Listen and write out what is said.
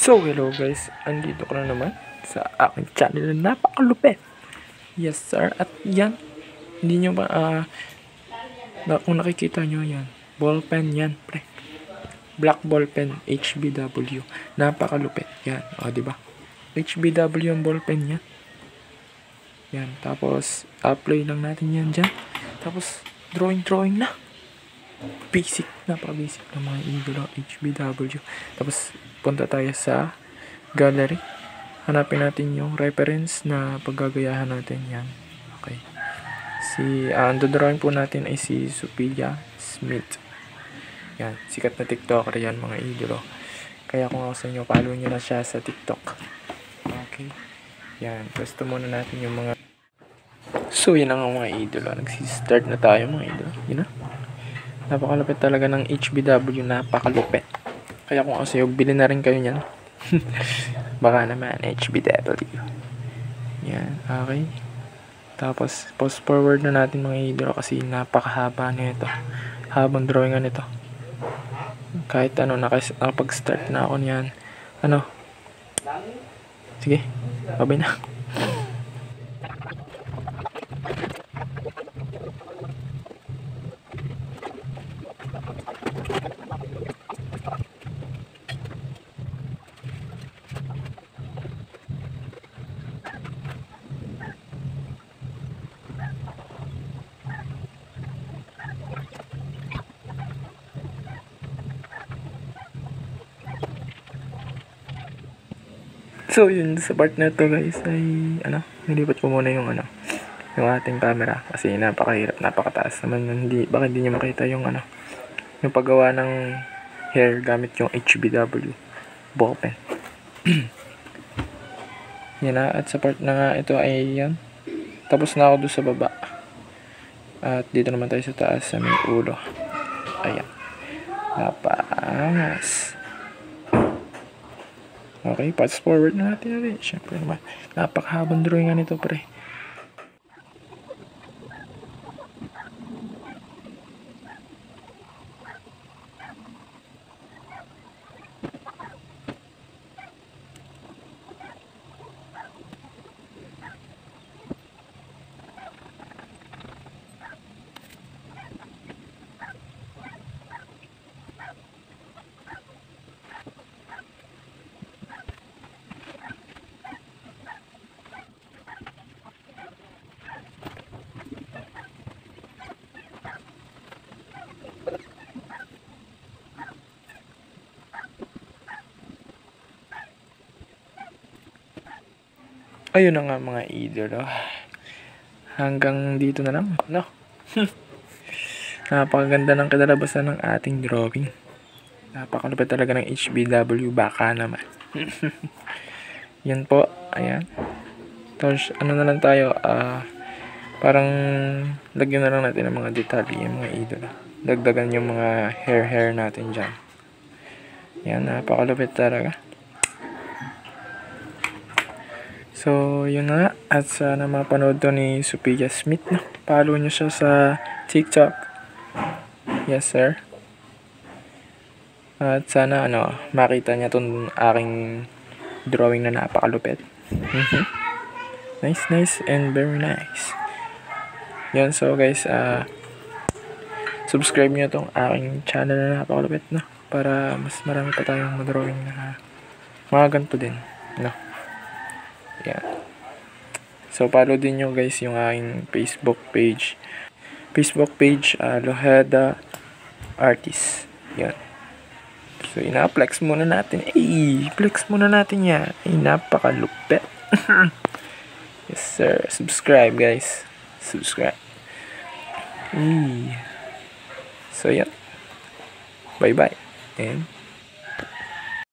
So, hello guys, andito ko na naman sa aking channel na napakalupit. Yes sir, at yan, hindi nyo ba, kung nakikita nyo yan, ballpen yan, pre. Black ballpen, HBW, napakalupit, yan, o diba? HBW ang ballpen yan. Yan, tapos, apply lang natin yan dyan. Tapos, drawing na. Basic, napaka-basic ng mga idolo, HBW. Tapos, punta tayo sa gallery. Hanapin natin yung reference na paggagayahan natin yan. Okay. Ang dodrawing po natin ay si Sophia Smith. Yan, sikat na TikToker yan mga idolo. Kaya kung ako sa inyo, follow nyo na siya sa TikTok. Okay. Yan, gusto muna natin yung mga... So, yun ang mga idolo. Nagsistart na tayo mga idolo. Yun na. Napakalupit talaga ng HBW, napakalupit. Kaya kung ako sa'yo, bilhin na rin kayo niyan. Baka naman, HBW. Yan, okay. Tapos, post forward na natin mga idolo kasi napakahaba na ito. Habang drawingan ito. Kahit ano, nakapag-start na ako niyan. Ano? Sige, babay na. So yun, sa part na to guys ay nilipat ko muna yung yung ating camera kasi napakahirap, napakataas naman, baka hindi nyo makita yung yung paggawa ng hair gamit yung HBW ballpen. Yan na, at sa part na nga ito ay yan, tapos na ako doon sa baba at dito naman tayo sa taas sa may ulo. Ayan, napaangas. Okay, fast forward na natin ulit. Siyempre naman, napakahabang drawingan nito pre. Ayun na nga mga idolo. Hanggang dito na lang, no? Napakaganda ng kadalabasan ng ating drawing. Napakalupit talaga ng HBW, baka naman. Yan po, ayan. Tapos, na lang tayo, parang lagyan na lang natin ng mga detalye, yung mga idolo. Dagdagan yung mga hair natin dyan. Yan, napakalupit talaga. So, yun na. At sana mapanood to ni Sophia Smith. No? Follow nyo siya sa TikTok. Yes, sir. At sana, makita niya itong aking drawing na napakalupit. Nice and very nice. Yan, so guys, subscribe nyo itong aking channel na napakalupit, no? Para mas marami pa tayong drawing na mga ganito din, no? Yan. So, follow din nyo guys yung aking Facebook page. Loheda Artist. Yan. So, ina-flex muna natin. Flex muna natin yan. Napakalupit. Yes, sir. Subscribe, guys. Subscribe. So, yan. Bye-bye. And